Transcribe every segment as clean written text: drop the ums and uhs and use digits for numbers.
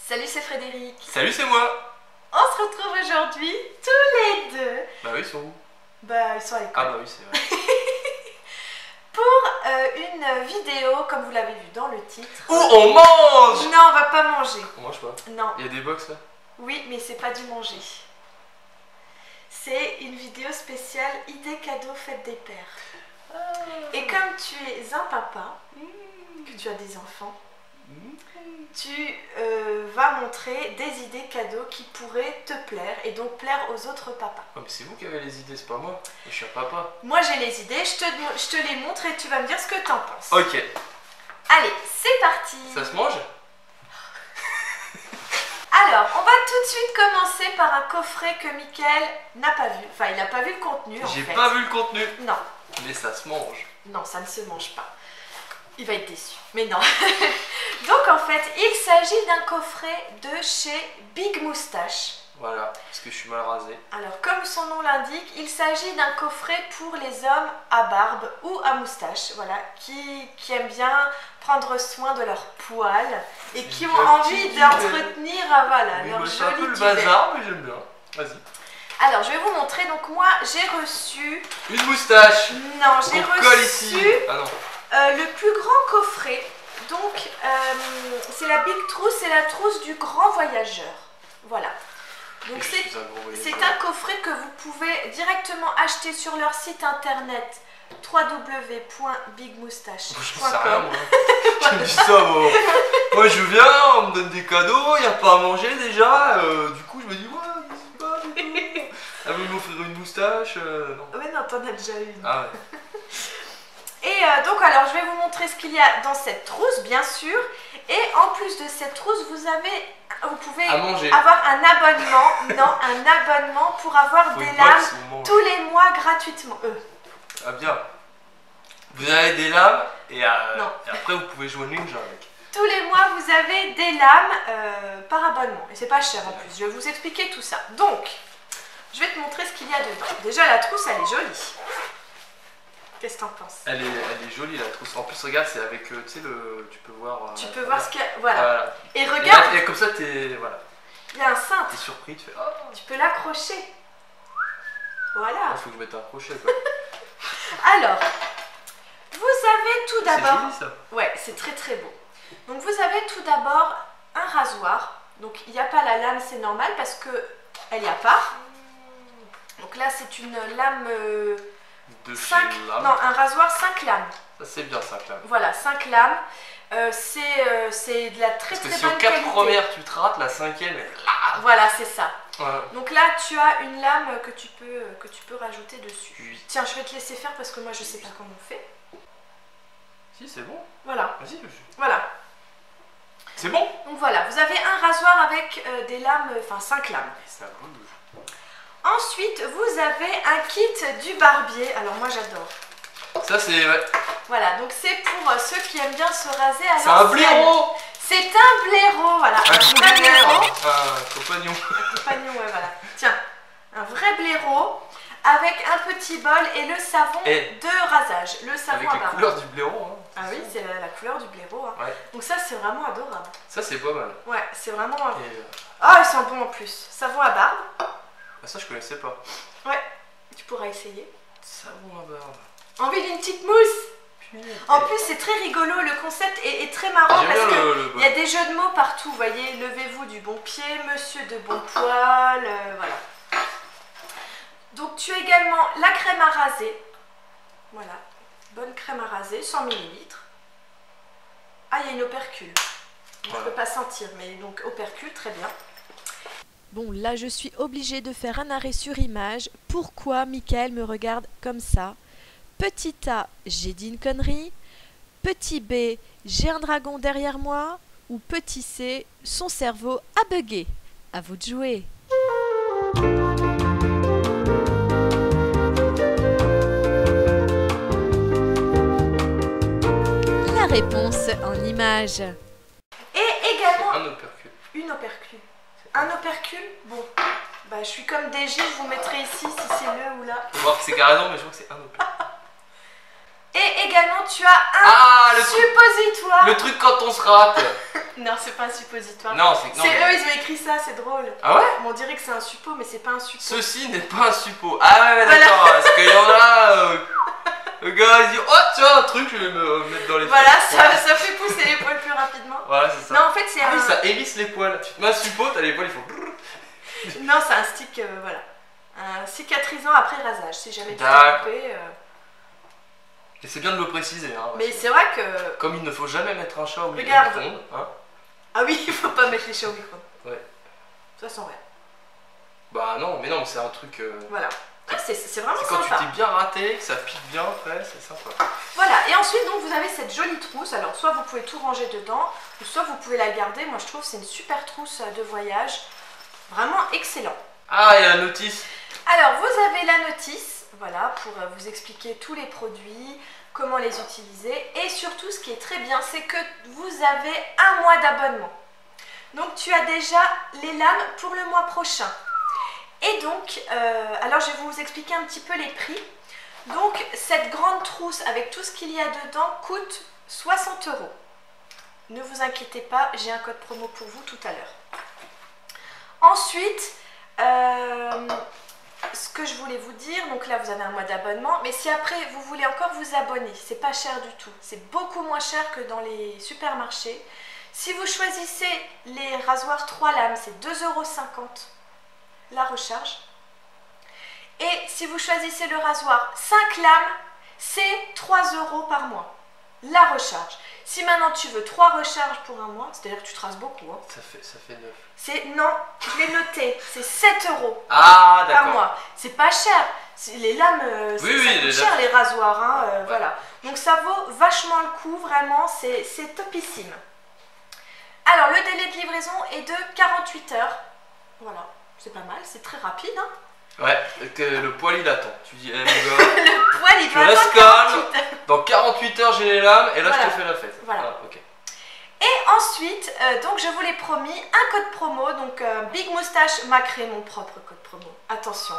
Salut, c'est Frédéric. Salut, c'est moi. On se retrouve aujourd'hui tous les deux. Bah oui, ils sont où? Bah, ils sont à l'école. Ah bah oui, c'est vrai. Pour une vidéo, comme vous l'avez vu dans le titre. Où on mange? Non, on va pas manger. On mange pas. Non. Il y a des box là? Oui, mais c'est pas du manger. C'est une vidéo spéciale idée cadeau fête des pères. Et comme tu es un papa, que tu as des enfants, tu vas montrer des idées cadeaux qui pourraient te plaire et donc plaire aux autres papas. Oh, mais c'est vous qui avez les idées, c'est pas moi. Je suis un papa. Moi j'ai les idées, je te les montre et tu vas me dire ce que t'en penses. Ok. Allez, c'est parti. Ça se mange? Alors, on va tout de suite commencer par un coffret que Mickaël n'a pas vu. Enfin, il n'a pas vu le contenu en fait. J'ai pas vu le contenu. Non. Mais ça se mange. Non, ça ne se mange pas. Il va être déçu. Mais non. Donc en fait, il s'agit d'un coffret de chez Big Moustache. Voilà, parce que je suis mal rasé. Alors comme son nom l'indique, il s'agit d'un coffret pour les hommes à barbe ou à moustache, voilà, qui aiment bien prendre soin de leur poil et qui ont envie d'entretenir voilà, Oui, leur c'est un peu joli le duvet. bazar, mais j'aime bien. Vas-y. Alors je vais vous montrer, donc moi j'ai reçu... Une moustache. Non, j'ai On colle ici. reçu Ah non. le plus grand coffret. Donc c'est la Big Trousse, c'est la trousse du grand voyageur. Voilà. Donc c'est un coffret que vous pouvez directement acheter sur leur site internet www.bigmoustache.com. Je sais rien moi. Tu me dis ça moi. Moi je viens, on me donne des cadeaux, il n'y a pas à manger déjà. Du coup je me dis ouais, je sais pas du tout. Elle veut m'offrir une moustache, non. Ouais non, t'en as déjà une. Ah ouais. Et donc alors je vais vous montrer ce qu'il y a dans cette trousse bien sûr. Et en plus de cette trousse, vous pouvez avoir un abonnement, non, un abonnement pour avoir des lames tous les mois gratuitement. Ah bien. Vous avez des lames et après vous pouvez jouer ninja avec. Tous les mois vous avez des lames par abonnement et c'est pas cher en plus. Je vais vous expliquer tout ça. Donc, je vais te montrer ce qu'il y a dedans. Déjà la trousse elle est jolie. Qu'est-ce que t'en penses? Elle est jolie la trousse. En plus regarde, c'est avec, tu sais, tu peux voir... tu peux voir ce qu'il y a, voilà. Voilà. Et regarde. Et comme ça t'es, voilà. Il y a un cintre. T'es surpris, tu fais oh. Tu peux l'accrocher. Voilà. Il faut que je mette un crochet quoi. Alors, vous avez tout d'abord... C'est joli ça. Ouais, c'est très très beau. Donc vous avez tout d'abord un rasoir. Donc il n'y a pas la lame, c'est normal parce que elle y a pas. Donc là c'est une lame... De 5, chez lame. non, un rasoir 5 lames. Ça c'est bien 5 lames. Voilà, 5 lames. C'est de la très parce que très si bonne aux 4 qualité. premières tu te rates, la 5e elle... Voilà, c'est ça. Voilà. Donc là tu as une lame que tu peux rajouter dessus. Oui. Tiens, je vais te laisser faire parce que moi je sais pas comment on fait. Si c'est bon. Voilà. Vas-y. Voilà. C'est bon. Donc voilà, vous avez un rasoir avec des lames, enfin 5 lames. C'est un beau douche. Ensuite, vous avez un kit du barbier. Alors moi j'adore. Ça c'est... Ouais. Voilà, donc c'est pour ceux qui aiment bien se raser à l'ancienne. C'est un blaireau. C'est un blaireau, voilà. Un vrai blaireau. Un compagnon. Un compagnon, ouais, voilà. Tiens, un vrai blaireau avec un petit bol et le savon de rasage. Le savon avec à les barbe. couleurs du blaireau. Hein. Ah oui, c'est la couleur du blaireau. Hein. Ouais. Donc ça, c'est vraiment adorable. Ça c'est pas mal. Ouais, c'est vraiment... Et, ah, ils sont bons en plus. Savon à barbe. ah, ça je connaissais pas. Ouais, tu pourras essayer. Savon à barbe. Envie d'une petite mousse. En plus, c'est très rigolo, le concept est très marrant parce qu'il y a des jeux de mots partout, vous voyez, levez-vous du bon pied, monsieur de bon poil, voilà. Donc tu as également la crème à raser, voilà, bonne crème à raser, 100 ml. Ah, il y a une opercule, on ne peut pas sentir, mais donc opercule, très bien. Bon, là je suis obligée de faire un arrêt sur image. Pourquoi Mickaël me regarde comme ça? Petit A, j'ai dit une connerie. Petit B, j'ai un dragon derrière moi. Ou petit C, son cerveau a bugué. À vous de jouer. La réponse en image. Et également Un opercule. une opercule. Un opercule, bon, bah je suis comme DG, je vous mettrai ici si c'est le ou là. Faut voir que c'est carrément, mais je crois que c'est un opercule. Et également, tu as un suppositoire. Le truc quand on se rate. Non, c'est pas un suppositoire. Non, c'est eux, ils ont écrit ça, c'est drôle. Ah ouais? On dirait que c'est un suppo, mais c'est pas un suppo. Ceci n'est pas un suppo. Ah ouais, d'accord. Voilà. Parce qu'il y en a. Le gars, il dit oh, tiens, un truc, je vais me mettre dans les voilà, ça fait pousser les poils plus rapidement. Voilà, c'est ça. Non, en fait, c'est oui, ça hérisse les poils. Tu te mets un suppo, t'as les poils, il faut. Non, c'est un stick, voilà. Un cicatrisant après rasage, si jamais tu t'es coupé. Et c'est bien de le préciser. Hein, mais c'est vrai que. Comme il ne faut jamais mettre un chat au micro-ondes. Hein. Ah oui, il faut pas mettre les chats au micro-ondes. Ouais. Ça sent vrai. Bah non, mais non, c'est un truc. Voilà. C'est vraiment sympa. Quand tu t'es bien raté, que ça pique bien après, c'est sympa. Voilà, et ensuite donc vous avez cette jolie trousse. Alors soit vous pouvez tout ranger dedans, ou soit vous pouvez la garder. Moi je trouve que c'est une super trousse de voyage. Vraiment excellent. Ah, il y a la notice. Alors vous avez la notice, voilà, pour vous expliquer tous les produits, comment les utiliser. Et surtout ce qui est très bien, c'est que vous avez un mois d'abonnement. Donc tu as déjà les lames pour le mois prochain. Et donc, alors je vais vous expliquer un petit peu les prix. Donc cette grande trousse avec tout ce qu'il y a dedans coûte 60 €. Ne vous inquiétez pas, j'ai un code promo pour vous tout à l'heure. Ensuite, ce que je voulais vous dire, donc là vous avez un mois d'abonnement, mais si après vous voulez encore vous abonner, c'est pas cher du tout. C'est beaucoup moins cher que dans les supermarchés. Si vous choisissez les rasoirs 3 lames, c'est 2,50 € la recharge. Et si vous choisissez le rasoir 5 lames, c'est 3 € par mois la recharge. Si maintenant tu veux 3 recharges pour un mois, c'est-à-dire que tu traces beaucoup. Hein. Ça fait 9. Non, je l'ai noté, c'est 7 € par mois. C'est pas cher. Les lames, ça coûte cher les rasoirs. Hein, ouais. Voilà. Donc ça vaut vachement le coup, vraiment, c'est topissime. Alors le délai de livraison est de 48 heures. Voilà. C'est pas mal, c'est très rapide. Hein. Ouais, que le poil il attend. Tu dis, hey, mon gars, le poil il tu restes calme. Dans 48 heures, j'ai les lames et là voilà. je te fais la fête. Voilà. Ah, okay. Et ensuite, donc je vous l'ai promis, un code promo. Donc Big Moustache m'a créé mon propre code promo. Attention,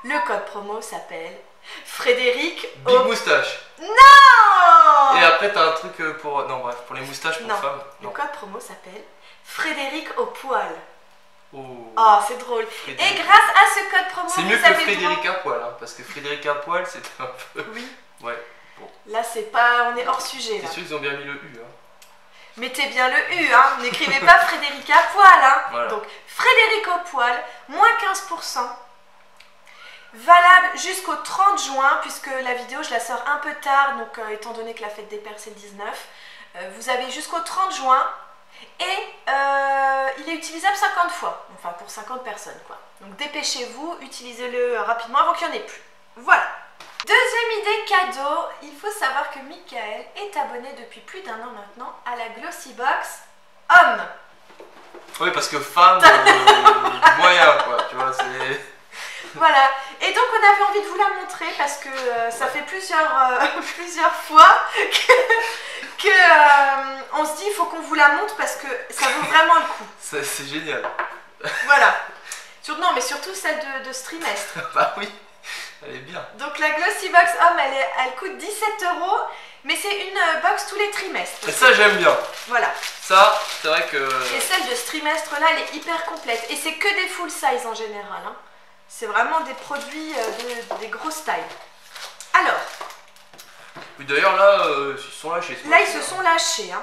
le code promo s'appelle Frédéric Big Moustache. Non. Et après, t'as un truc pour. Non, bref, pour les moustaches pour femmes. Non. Le code promo s'appelle Frédéric au poil. Oh, c'est drôle. Et grâce à ce code promo, c'est mieux que Frédéric à poil, hein, parce que Frédéric à poil, c'est un peu. Oui. Ouais. Bon. Là, c'est pas. On est hors sujet. C'est sûr qu'ils ont bien mis le U. Hein. Mettez bien le U, hein. N'écrivez pas Frédéric à poil. Hein. Voilà. Donc, Frédéric au poil, moins 15%. Valable jusqu'au 30 juin, puisque la vidéo, je la sors un peu tard, donc étant donné que la fête des pères, c'est le 19. Vous avez jusqu'au 30 juin. Et il est utilisable 50 fois, enfin pour 50 personnes quoi. Donc dépêchez-vous, utilisez-le rapidement avant qu'il n'y en ait plus. Voilà. Deuxième idée cadeau, il faut savoir que Michael est abonné depuis plus d'1 an maintenant à la Glossybox Homme. Oui, parce que femme, moyen quoi, tu vois, c'est... Voilà, et donc on avait envie de vous la montrer parce que ça fait plusieurs fois que on se dit il faut qu'on vous la montre parce que ça vaut vraiment le coup. C'est génial. Voilà. Non, mais surtout celle de ce trimestre. Bah oui, elle est bien. Donc la Glossybox Homme, elle coûte 17 €, mais c'est une box tous les trimestres. Et ça j'aime bien. Voilà. Ça, c'est vrai que... Et celle de ce trimestre-là, elle est hyper complète. Et c'est que des full size en général. Hein. C'est vraiment des produits des grosses tailles. Alors. Oui, d'ailleurs là, ils se sont lâchés. Là, ils se sont lâchés. Hein.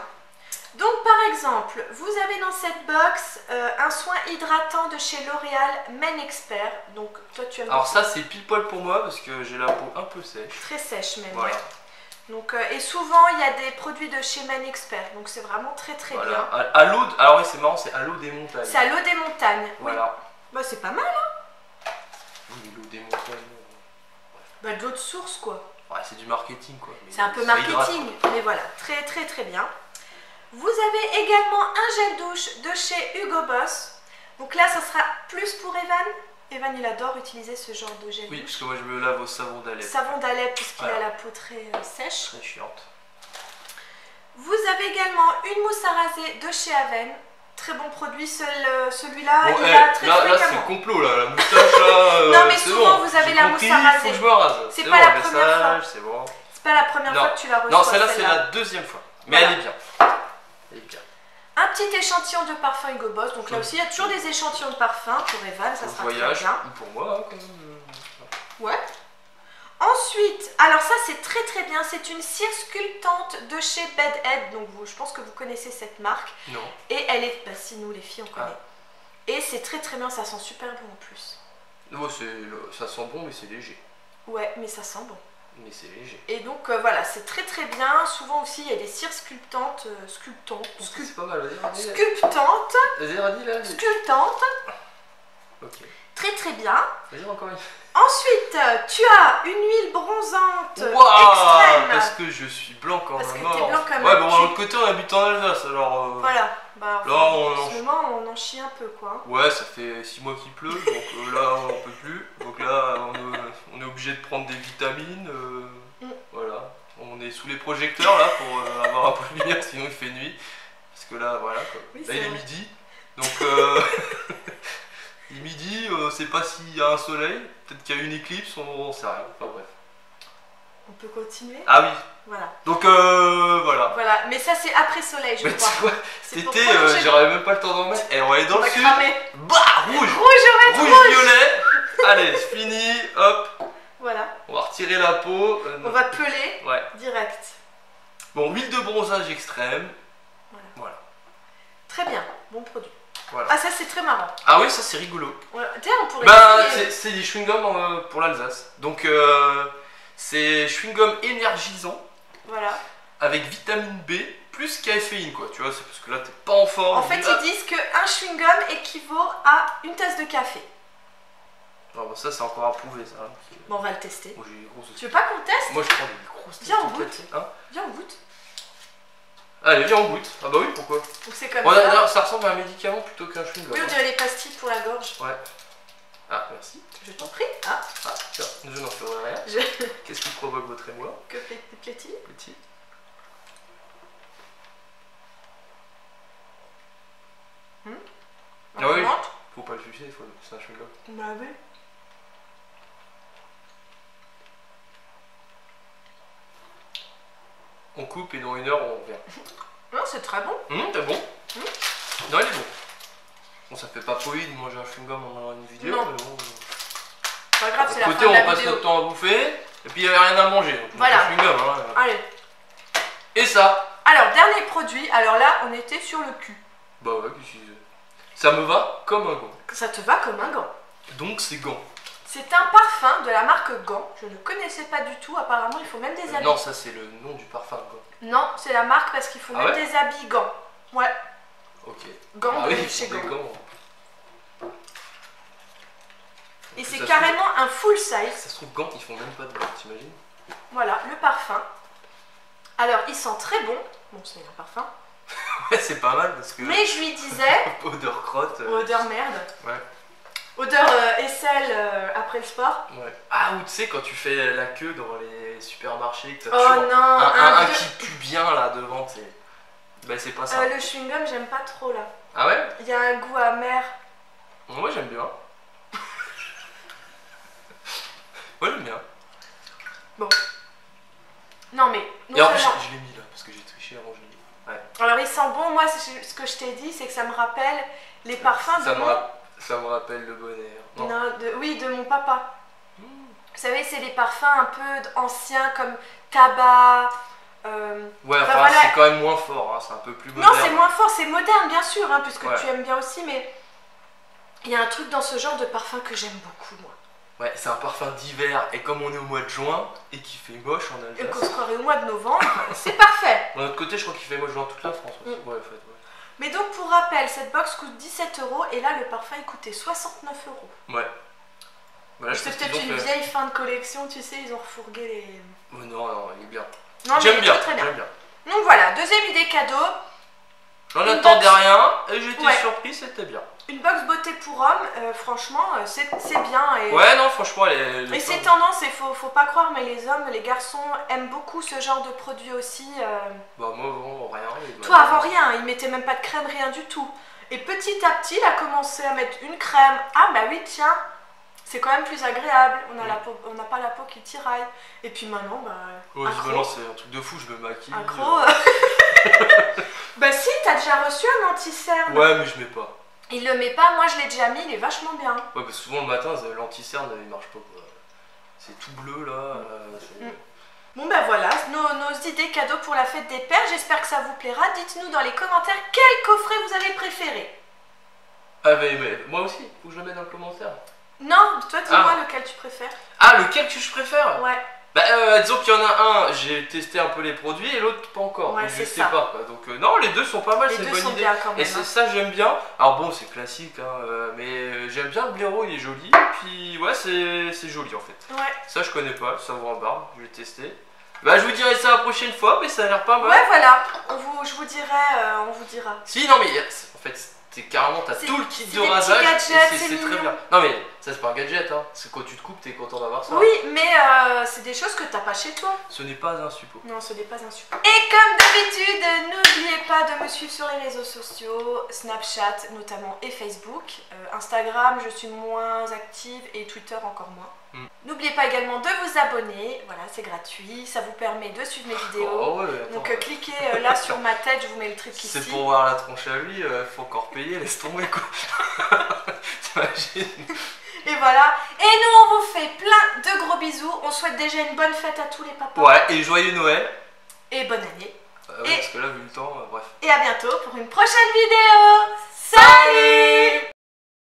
Donc, par exemple, vous avez dans cette box un soin hydratant de chez L'Oréal Men Expert. Donc, toi, tu aimes. Alors ça, c'est pile poil pour moi parce que j'ai la peau un peu sèche. Très sèche même. Voilà. Ouais. Donc, et souvent, il y a des produits de chez Men Expert. Donc, c'est vraiment très bien. À l'eau. Alors oui, c'est marrant, c'est à l'eau des montagnes. C'est à l'eau des montagnes. Voilà. Oui. Bah, c'est pas mal. Hein. Oui, l'eau des montagnes. Bah, de l'eau de source, quoi. Ouais, c'est du marketing, quoi. C'est un peu marketing, mais voilà, très bien. Vous avez également un gel douche de chez Hugo Boss. Donc là, ça sera plus pour Evan. Evan, il adore utiliser ce genre de gel douche. Oui, parce que moi, je me lave au savon d'Alep. Savon d'Alep, puisqu'il a la peau très sèche. Très chiante. Vous avez également une mousse à raser de chez Aven. Très bon produit, celui-là, bon, il a très là fréquemment. Là, c'est le complot, là, la moustache, là... non, mais souvent, bon. Vous avez la mousse à raser. Faut que je me rase. C'est pas la première fois. C'est bon. C'est pas la première fois que tu la reçois. Non, celle-là, c'est la deuxième fois. Mais voilà. elle est bien. Elle est bien. Un petit échantillon de parfum Hugo Boss. Donc là aussi, il y a toujours des échantillons de parfum pour Evan, ça sera voyage, très bien. ou pour moi, hein, quand même. Ouais. Ensuite, alors ça c'est très très bien, c'est une cire sculptante de chez Bedhead, donc je pense que vous connaissez cette marque. Non. Et elle est, bah si nous les filles on connaît. Et c'est très très bien, ça sent super bon en plus. Ça sent bon mais c'est léger. Ouais, mais ça sent bon. Mais c'est léger. Et donc voilà, c'est très très bien. Souvent aussi il y a des cires sculptantes. C'est pas mal, vas-y. Sculptantes. Vas-y, redis là. Sculptantes. Ok. Très très bien. Vas-y, encore une. Ensuite, tu as une huile bronzante extrême. Parce que je suis blanc comme parce que un mort. t'es blanc comme ouais, un bon, cul. de l'autre côté, on habite en Alsace, alors... Voilà. Bah, là, en ce moment, on en chie un peu, quoi. Ouais, ça fait 6 mois qu'il pleut, donc là, on peut plus. Donc là, on est obligé de prendre des vitamines. Voilà. On est sous les projecteurs, là, pour avoir un peu de lumière, sinon il fait nuit. Parce que là, voilà, quoi. Oui, là, il est midi. Donc... Il est midi, on sait pas s'il y a un soleil, peut-être qu'il y a une éclipse, on sait rien. Enfin bref. On peut continuer. Ah oui. Voilà. Donc voilà. Voilà, mais ça c'est après soleil, je crois. Cet été, j'aurais même pas le temps d'en mettre. Et on va aller dans le sud. Bah, rouge. Rouge, violet. Allez, c'est fini. Hop. Voilà. On va retirer la peau. On va peler. Ouais. Direct. Bon, huile de bronzage extrême. Voilà. Très bien, bon produit. Voilà. Ah ça c'est très marrant. Ah oui, ça c'est rigolo. Voilà. Tiens, on pourrait c'est des chewing-gums pour l'Alsace. Donc c'est chewing-gum énergisant. Voilà. Avec vitamine B plus caféine quoi. Tu vois, c'est parce que là t'es pas en forme. En fait ils disent qu'un chewing-gum équivaut à une tasse de café. Ah bah ça c'est encore à prouver ça. Bon on va le tester. Moi, j'ai des grosses... Tu veux pas qu'on teste? Moi je prends des grosses. Viens on goûte. Hein, viens on goûte. Allez, viens, on goûte. Ah bah oui, pourquoi? Donc c'est comme ça. D'ailleurs, ça ressemble à un médicament plutôt qu'un chewing-gum. Oui, on dirait des pastilles pour la gorge. Ouais. Ah, merci. Je t'en prie. Ah, tiens, je n'en ferai rien. Qu'est-ce qui provoque votre émoi? Que plaît-il? Petit. Ah oui. Faut pas le sucer, c'est un chewing-gum. Bah oui. On coupe et dans 1 heure on revient. Non, c'est très bon. C'est bon. Non, il est bon. Bon, ça fait pas poï de manger un chewing-gum en une vidéo. Non. Mais bon. Pas grave, c'est la fin côté, de la on passe vidéo. notre temps à bouffer et puis il n'y avait rien à manger. Donc voilà. Chewing-gum, hein. Allez. Et ça. Alors, dernier produit. Alors là, on était sur le cul. Bah ouais, ça me va comme un gant. Ça te va comme un gant. Donc c'est gant. C'est un parfum de la marque Gant. Je ne connaissais pas du tout. Apparemment, il faut même des habits. Non, ça c'est le nom du parfum. Quoi. Non, c'est la marque parce qu'il faut même des habits Gant. Ouais. Ok. Gant de chez Gant. Et c'est carrément un full size. Ça se trouve, Gant, ils font même pas de gants, t'imagines? Voilà, le parfum. Alors, il sent très bon. Bon, c'est un parfum. Ouais, c'est pas mal parce que... Mais je lui disais... Odeur crotte. Odeur merde. Ouais. Odeur aisselle après le sport. Ouais. Ah, ou tu sais, quand tu fais la queue dans les supermarchés, que t'as toujours un qui pue bien là devant, ben, c'est pas ça. Le chewing-gum, j'aime pas trop là. Ah ouais? Il y a un goût amer. Moi, j'aime bien. Ouais, j'aime bien. Bon. Non, mais. Et en plus, je l'ai mis là, parce que j'ai triché avant, je l'ai mis. Ouais. Alors, il sent bon. Moi, ce que je t'ai dit, c'est que ça me rappelle les parfums de mon... Ça me rappelle le bonheur. Non, oui, de mon papa. Vous savez, c'est des parfums un peu anciens comme tabac. Ouais, enfin, voilà. C'est quand même moins fort, hein, c'est un peu plus moderne. Non, c'est moins fort, c'est moderne, bien sûr, hein, puisque tu aimes bien aussi, mais il y a un truc dans ce genre de parfum que j'aime beaucoup, moi. Ouais, c'est un parfum d'hiver, et comme on est au mois de juin, et qu'il fait moche en Alsace. Et qu'on se croirait au mois de novembre, c'est parfait. D'un autre côté, je crois qu'il fait moche dans toute la France aussi. Ouais, en fait, ouais. Mais donc, pour rappel, cette box coûte 17 €, et là, le parfum, il coûtait 69 €. Ouais. Voilà, c'est peut-être une vieille fin de collection, tu sais, ils ont refourgué les... Oh non, il est bien. J'aime bien, très bien. Donc voilà, deuxième idée cadeau. J'en attendais rien, et j'étais surpris, c'était bien. Une box beauté pour homme, franchement, c'est bien. Et... Ouais, non, franchement, elle est... Et c'est tendance, il faut pas croire, mais les hommes, les garçons aiment beaucoup ce genre de produit aussi. Bah moi, avant, rien. Toi, avant rien, il mettait même pas de crème, rien du tout. Et petit à petit, il a commencé à mettre une crème. Ah bah oui, tiens, C'est quand même plus agréable, on n'a pas la peau qui tiraille. Et puis maintenant, bah... Ouais, maintenant c'est un truc de fou, je me maquille. Accro. Bah si, t'as déjà reçu un anti-cerne. Ouais, mais je mets pas. Il le met pas, moi je l'ai déjà mis, il est vachement bien. Ouais, parce que souvent le matin, l'anti-cerne il marche pas quoi. C'est tout bleu là. Bon ben voilà, nos idées cadeaux pour la fête des pères, j'espère que ça vous plaira. Dites-nous dans les commentaires quel coffret vous avez préféré. Ah mais moi aussi, faut que je le mette dans le commentaire. Non, toi dis-moi lequel tu préfères. Ah, lequel que je préfère? Ouais. Bah disons qu'il y en a un, j'ai testé un peu les produits et l'autre pas encore. Ouais, donc je c'est sais ça. pas quoi. Donc non, les deux sont pas mal, c'est une bonne idée. Bien quand même, et c'est ça j'aime bien. Alors bon, c'est classique hein, mais j'aime bien le blaireau, il est joli. Puis ouais, c'est joli en fait. Ouais. Ça je connais pas, le savon en barbe, je vais tester. Bah je vous dirai ça la prochaine fois, mais ça a l'air pas mal. Ouais voilà, je vous dirai, on vous dira. Si non mais en fait c'est carrément, t'as tout le kit de rasage et c'est très bien. Non mais ça c'est pas un gadget hein, c'est quand tu te coupes t'es content d'avoir ça. Oui mais c'est des choses que t'as pas chez toi. Ce n'est pas un suppôt. Non, ce n'est pas un suppôt. Et comme d'habitude, n'oubliez pas de me suivre sur les réseaux sociaux, Snapchat notamment et Facebook. Instagram, je suis moins active et Twitter encore moins. N'oubliez pas également de vous abonner, voilà c'est gratuit, ça vous permet de suivre mes vidéos. Oh ouais, donc cliquez là sur ma tête, je vous mets le truc ici. C'est pour voir la tronche à lui, faut encore payer, laisse tomber quoi. T'imagines? Et voilà, et nous on vous fait plein de gros bisous, on souhaite déjà une bonne fête à tous les papas. Ouais, et joyeux Noël. Et bonne année. Ouais, parce que là vu le temps, bref. Et à bientôt pour une prochaine vidéo. Salut!